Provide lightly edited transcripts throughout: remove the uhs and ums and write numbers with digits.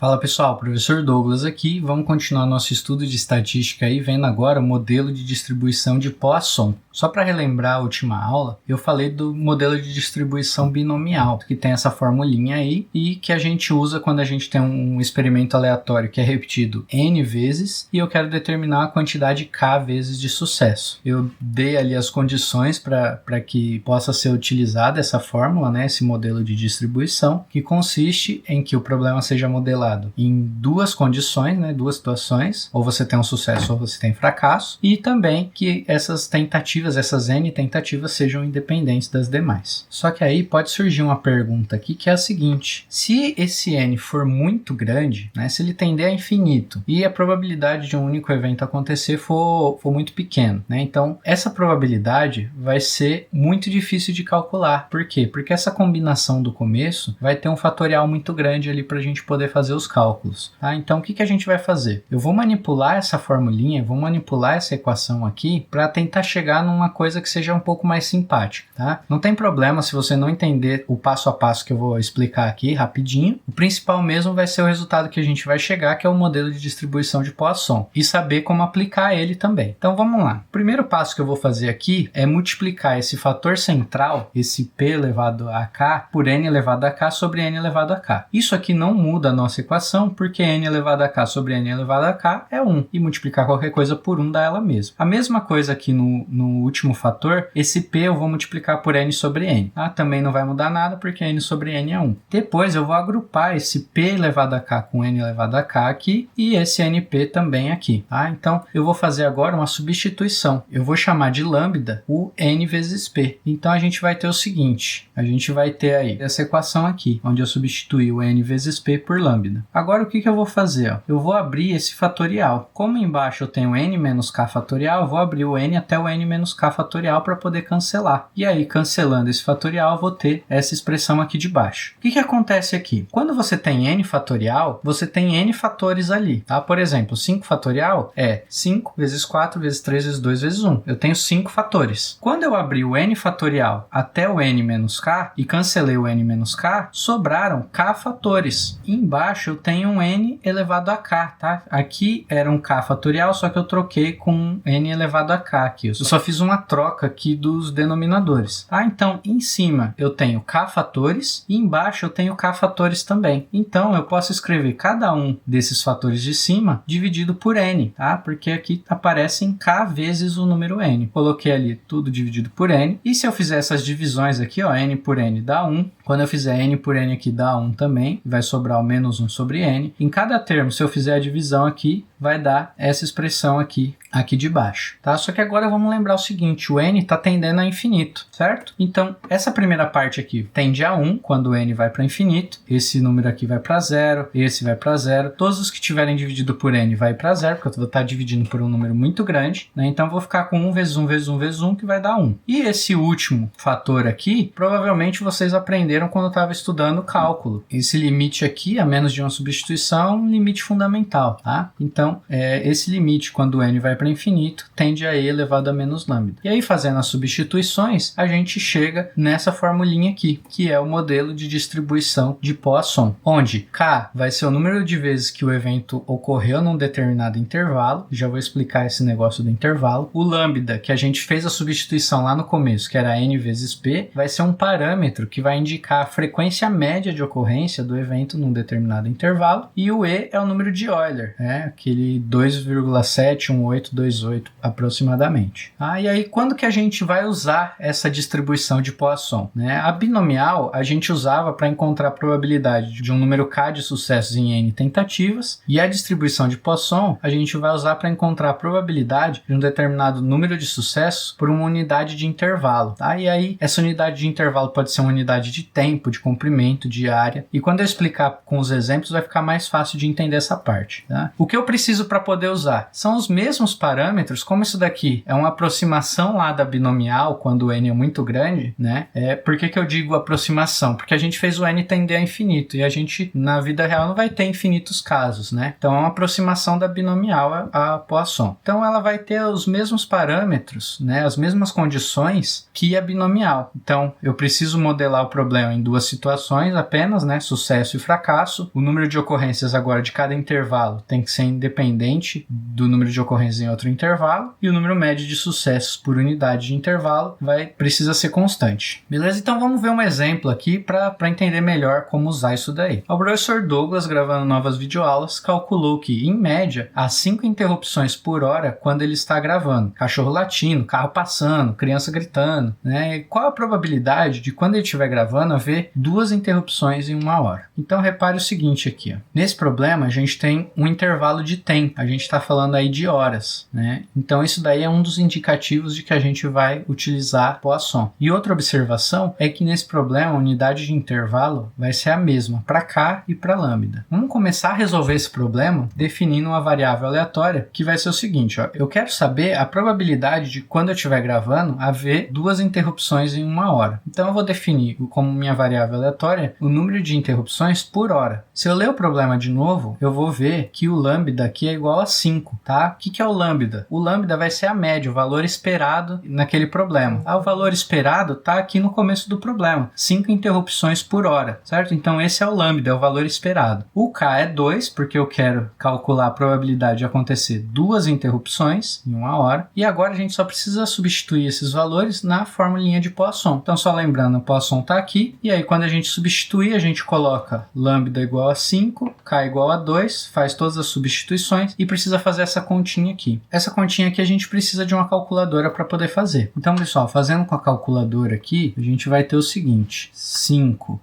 Fala pessoal, professor Douglas aqui. Vamos continuar nosso estudo de estatística aí, vendo agora o modelo de distribuição de Poisson. Só para relembrar a última aula, eu falei do modelo de distribuição binomial, que tem essa formulinha aí e que a gente usa quando a gente tem um experimento aleatório que é repetido n vezes e eu quero determinar a quantidade k vezes de sucesso. Eu dei ali as condições para que possa ser utilizada essa fórmula, né, esse modelo de distribuição, que consiste em que o problema seja modelado em duas condições, né, duas situações, ou você tem um sucesso ou você tem fracasso, e também que essas tentativas, essas n tentativas sejam independentes das demais. Só que aí pode surgir uma pergunta aqui que é a seguinte: se esse n for muito grande, né, se ele tender a infinito e a probabilidade de um único evento acontecer for muito pequeno, né, então essa probabilidade vai ser muito difícil de calcular. Por quê? Porque essa combinação do começo vai ter um fatorial muito grande ali para a gente poder fazer os cálculos, tá? Então o que a gente vai fazer? Eu vou manipular essa formulinha, vou manipular essa equação aqui para tentar chegar numa coisa que seja um pouco mais simpática, tá? Não tem problema se você não entender o passo a passo que eu vou explicar aqui rapidinho. O principal mesmo vai ser o resultado que a gente vai chegar, que é o modelo de distribuição de Poisson, e saber como aplicar ele também. Então vamos lá. O primeiro passo que eu vou fazer aqui é multiplicar esse fator central, esse p elevado a k, por n elevado a k sobre n elevado a k. Isso aqui não muda a nossa equação, porque n elevado a k sobre n elevado a k é 1, e multiplicar qualquer coisa por 1 dá ela mesma. A mesma coisa aqui no último fator, esse p eu vou multiplicar por n sobre n. Tá? Também não vai mudar nada, porque n sobre n é 1. Depois eu vou agrupar esse p elevado a k com n elevado a k aqui, e esse np também aqui. Tá? Então eu vou fazer agora uma substituição. Eu vou chamar de lambda o n vezes p. Então a gente vai ter o seguinte, a gente vai ter aí essa equação aqui, onde eu substituí o n vezes p por lambda. Agora o que eu vou fazer? Eu vou abrir esse fatorial. Como embaixo eu tenho n menos k fatorial, eu vou abrir o n até o n menos k fatorial para poder cancelar. E aí, cancelando esse fatorial, eu vou ter essa expressão aqui de baixo. O que acontece aqui? Quando você tem n fatorial, você tem n fatores ali. Tá? Por exemplo, 5 fatorial é 5 vezes 4 vezes 3 vezes 2 vezes 1. Eu tenho 5 fatores. Quando eu abri o n fatorial até o n menos k e cancelei o n menos k, sobraram k fatores. E embaixo eu tenho um n elevado a k, tá? Aqui era um k fatorial, só que eu troquei com n elevado a k aqui. Eu só fiz uma troca aqui dos denominadores. Ah, então, em cima eu tenho k fatores e embaixo eu tenho k fatores também. Então, eu posso escrever cada um desses fatores de cima dividido por n, tá? Porque aqui aparecem k vezes o número n. Coloquei ali tudo dividido por n. E se eu fizer essas divisões aqui, ó, n por n dá 1. Quando eu fizer n por n aqui dá 1 também. Vai sobrar o menos 1 sobre n. Em cada termo, se eu fizer a divisão aqui, vai dar essa expressão aqui de baixo, tá? Só que agora vamos lembrar o seguinte, o n está tendendo a infinito, certo? Então, essa primeira parte aqui tende a 1 quando o n vai para infinito, esse número aqui vai para 0, esse vai para 0, todos os que tiverem dividido por n vai para 0, porque eu vou estar dividindo por um número muito grande, né? Então, eu vou ficar com 1 vezes 1 vezes 1 vezes 1, que vai dar 1. E esse último fator aqui, provavelmente vocês aprenderam quando eu estava estudando cálculo. Esse limite aqui, a menos de uma substituição, é um limite fundamental, tá? Então, esse limite, quando o n vai para infinito, tende a e elevado a menos lambda. E aí, fazendo as substituições, a gente chega nessa formulinha aqui, que é o modelo de distribuição de Poisson, onde k vai ser o número de vezes que o evento ocorreu num determinado intervalo. Já vou explicar esse negócio do intervalo. O lambda, que a gente fez a substituição lá no começo, que era n vezes p, vai ser um parâmetro que vai indicar a frequência média de ocorrência do evento num determinado intervalo. E o e é o número de Euler, aquele 2,71828 aproximadamente. E aí, quando que a gente vai usar essa distribuição de Poisson? A binomial a gente usava para encontrar a probabilidade de um número k de sucessos em n tentativas, e a distribuição de Poisson a gente vai usar para encontrar a probabilidade de um determinado número de sucessos por uma unidade de intervalo. E aí, essa unidade de intervalo pode ser uma unidade de tempo, de comprimento, de área, e quando eu explicar com os exemplos vai ficar mais fácil de entender essa parte. O que eu preciso para poder usar são os mesmos parâmetros, como isso daqui é uma aproximação lá da binomial, quando o n é muito grande, né? Por que eu digo aproximação? Porque a gente fez o n tender a infinito, e a gente, na vida real, não vai ter infinitos casos, né? Então, é uma aproximação da binomial a Poisson. Então, ela vai ter os mesmos parâmetros, né? As mesmas condições que a binomial. Então, eu preciso modelar o problema em duas situações apenas, né? Sucesso e fracasso. O número de ocorrências agora de cada intervalo tem que ser independente do número de ocorrências em outro intervalo, e o número médio de sucessos por unidade de intervalo precisa ser constante. Beleza? Então vamos ver um exemplo aqui para entender melhor como usar isso daí. O professor Douglas, gravando novas videoaulas, calculou que, em média, há 5 interrupções por hora quando ele está gravando. Cachorro latindo, carro passando, criança gritando, né? E qual a probabilidade de, quando ele estiver gravando, haver 2 interrupções em 1 hora? Então repare o seguinte aqui, ó. Nesse problema a gente tem um intervalo de tempo, a gente está falando aí de horas, né? Então isso daí é um dos indicativos de que a gente vai utilizar Poisson. E outra observação é que nesse problema a unidade de intervalo vai ser a mesma para K e para lambda. Vamos começar a resolver esse problema definindo uma variável aleatória, que vai ser o seguinte, ó. Eu quero saber a probabilidade de, quando eu estiver gravando, haver 2 interrupções em 1 hora. Então eu vou definir como minha variável aleatória o número de interrupções por hora. Se eu ler o problema de novo, eu vou ver que o lambda aqui é igual a 5, tá? O que é o lambda? O lambda vai ser a média, o valor esperado naquele problema. O valor esperado está aqui no começo do problema, 5 interrupções por hora, certo? Então esse é o lambda, é o valor esperado. O K é 2, porque eu quero calcular a probabilidade de acontecer 2 interrupções em 1 hora. E agora a gente só precisa substituir esses valores na formulinha de Poisson. Então só lembrando, a Poisson está aqui, e aí quando a gente substituir, a gente coloca lambda igual a 5, K igual a 2, faz todas as substituições e precisa fazer essa continha aqui. Essa continha aqui a gente precisa de uma calculadora para poder fazer. Então, pessoal, fazendo com a calculadora aqui, a gente vai ter o seguinte: 5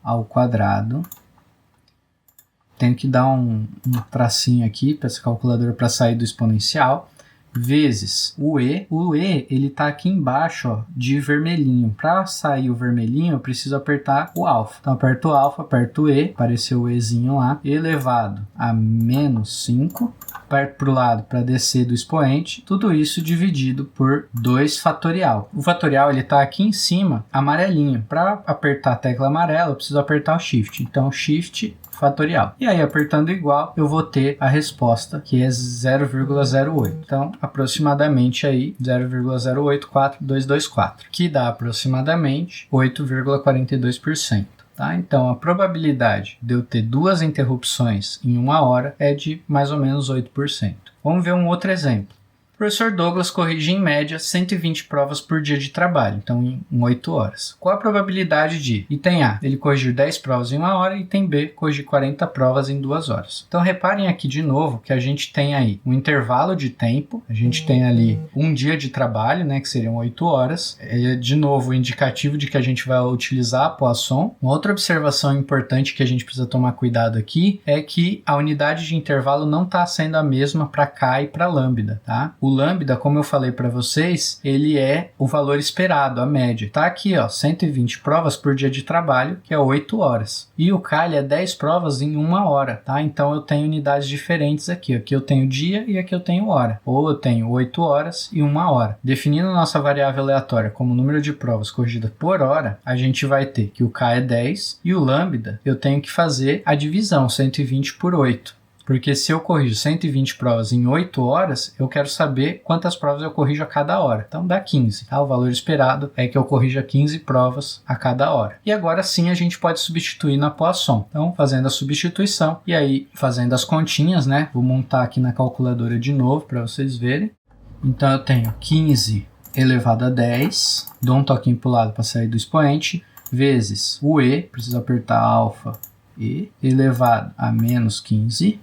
ao quadrado. Tenho que dar um tracinho aqui para essa calculadora para sair do exponencial, vezes o E. O E, ele está aqui embaixo, ó, de vermelhinho. Para sair o vermelhinho, eu preciso apertar o alfa. Então, aperto o alfa, aperto o E, apareceu o Ezinho lá, elevado a menos 5. Aperto para o lado para descer do expoente. Tudo isso dividido por 2 fatorial. O fatorial, ele está aqui em cima, amarelinho. Para apertar a tecla amarela, eu preciso apertar o Shift. Então, Shift fatorial. E aí, apertando igual, eu vou ter a resposta, que é 0,08. Então, aproximadamente aí 0,084224, que dá aproximadamente 8,42%. Tá? Então, a probabilidade de eu ter 2 interrupções em 1 hora é de mais ou menos 8%. Vamos ver um outro exemplo. O professor Douglas corrige em média 120 provas por dia de trabalho, então em 8 horas. Qual a probabilidade de item A, ele corrigir 10 provas em 1 hora, e item B, corrigir 40 provas em 2 horas? Então reparem aqui de novo que a gente tem aí um intervalo de tempo, a gente tem ali um dia de trabalho, né, que seriam 8 horas. É de novo indicativo de que a gente vai utilizar a Poisson. Uma outra observação importante que a gente precisa tomar cuidado aqui é que a unidade de intervalo não está sendo a mesma para K e para lambda, tá? O lambda, como eu falei para vocês, ele é o valor esperado, a média. Tá aqui, ó, 120 provas por dia de trabalho, que é 8 horas. E o K, ele é 10 provas em 1 hora, tá? Então eu tenho unidades diferentes aqui. Aqui eu tenho dia e aqui eu tenho hora. Ou eu tenho 8 horas e 1 hora. Definindo a nossa variável aleatória como número de provas corrigida por hora, a gente vai ter que o K é 10 e o lambda eu tenho que fazer a divisão, 120 por 8. Porque se eu corrijo 120 provas em 8 horas, eu quero saber quantas provas eu corrijo a cada hora. Então dá 15. Tá? O valor esperado é que eu corrija 15 provas a cada hora. E agora sim a gente pode substituir na Poisson. Então, fazendo a substituição e aí fazendo as continhas, né? Vou montar aqui na calculadora de novo para vocês verem. Então eu tenho 15 elevado a 10. Dou um toquinho para o lado para sair do expoente. Vezes o E, preciso apertar alfa E, elevado a menos 15.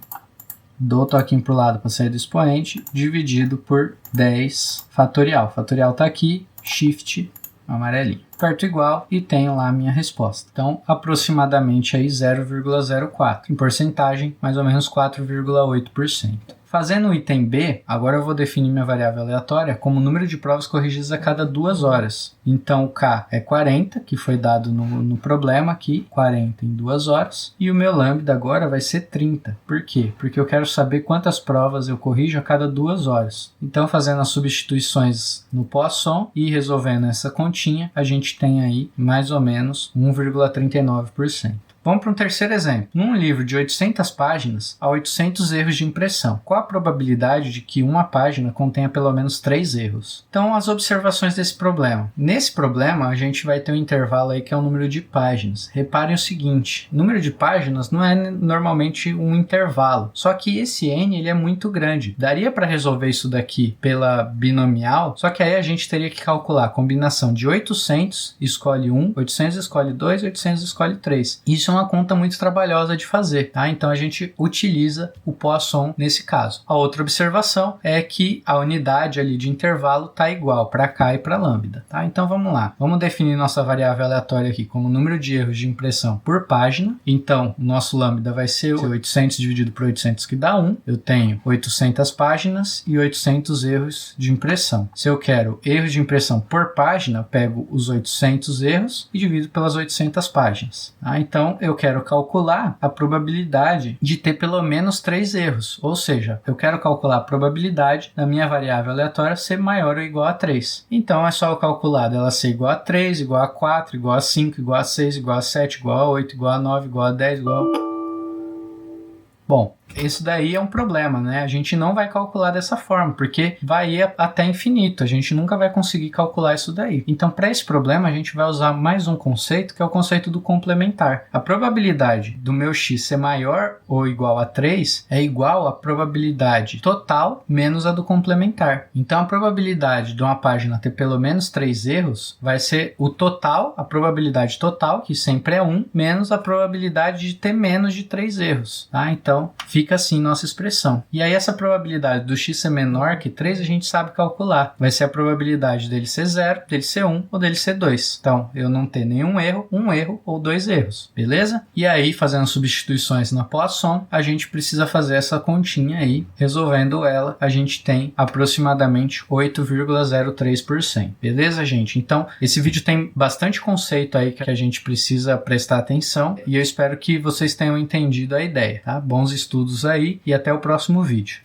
Dou o toquinho para o lado para sair do expoente, dividido por 10 fatorial. Fatorial está aqui, Shift amarelinho. Aperto igual e tenho lá a minha resposta. Então, aproximadamente aí 0,04. Em porcentagem, mais ou menos 4,8%. Fazendo o item B, agora eu vou definir minha variável aleatória como número de provas corrigidas a cada 2 horas. Então o K é 40, que foi dado no problema aqui, 40 em 2 horas. E o meu lambda agora vai ser 30. Por quê? Porque eu quero saber quantas provas eu corrijo a cada 2 horas. Então, fazendo as substituições no Poisson e resolvendo essa continha, a gente tem aí mais ou menos 1,39%. Vamos para um terceiro exemplo. Num livro de 800 páginas, há 800 erros de impressão. Qual a probabilidade de que uma página contenha pelo menos 3 erros? Então, as observações desse problema. Nesse problema, a gente vai ter um intervalo aí que é o número de páginas. Reparem o seguinte, número de páginas não é normalmente um intervalo, só que esse n ele é muito grande. Daria para resolver isso daqui pela binomial, só que aí a gente teria que calcular a combinação de 800, escolhe 1, 800 escolhe 2, 800 escolhe 3. Isso é uma conta muito trabalhosa de fazer, tá? Então a gente utiliza o Poisson nesse caso. A outra observação é que a unidade ali de intervalo está igual para K e para lambda, tá? Então vamos lá. Vamos definir nossa variável aleatória aqui como número de erros de impressão por página. Então, o nosso lambda vai ser 800 dividido por 800, que dá 1. Eu tenho 800 páginas e 800 erros de impressão. Se eu quero erros de impressão por página, eu pego os 800 erros e divido pelas 800 páginas, tá? Então, eu quero calcular a probabilidade de ter pelo menos 3 erros. Ou seja, eu quero calcular a probabilidade da minha variável aleatória ser maior ou igual a 3. Então, é só eu calcular dela ser igual a 3, igual a 4, igual a 5, igual a 6, igual a 7, igual a 8, igual a 9, igual a 10, igual a... Bom, isso daí é um problema, né? A gente não vai calcular dessa forma, porque vai ir até infinito. A gente nunca vai conseguir calcular isso daí. Então, para esse problema, a gente vai usar mais um conceito, que é o conceito do complementar. A probabilidade do meu x ser maior ou igual a 3 é igual à probabilidade total menos a do complementar. Então, a probabilidade de uma página ter pelo menos 3 erros vai ser o total, a probabilidade total, que sempre é 1, menos a probabilidade de ter menos de 3 erros, tá? Então, fica assim nossa expressão. E aí essa probabilidade do x ser menor que 3 a gente sabe calcular. Vai ser a probabilidade dele ser 0, dele ser 1 ou dele ser 2. Então, eu não ter nenhum erro, um erro ou 2 erros. Beleza? E aí, fazendo substituições na Poisson, a gente precisa fazer essa continha aí. Resolvendo ela, a gente tem aproximadamente 8,03%. Beleza, gente? Então, esse vídeo tem bastante conceito aí que a gente precisa prestar atenção. E eu espero que vocês tenham entendido a ideia, tá? Bons estudos aí e até o próximo vídeo.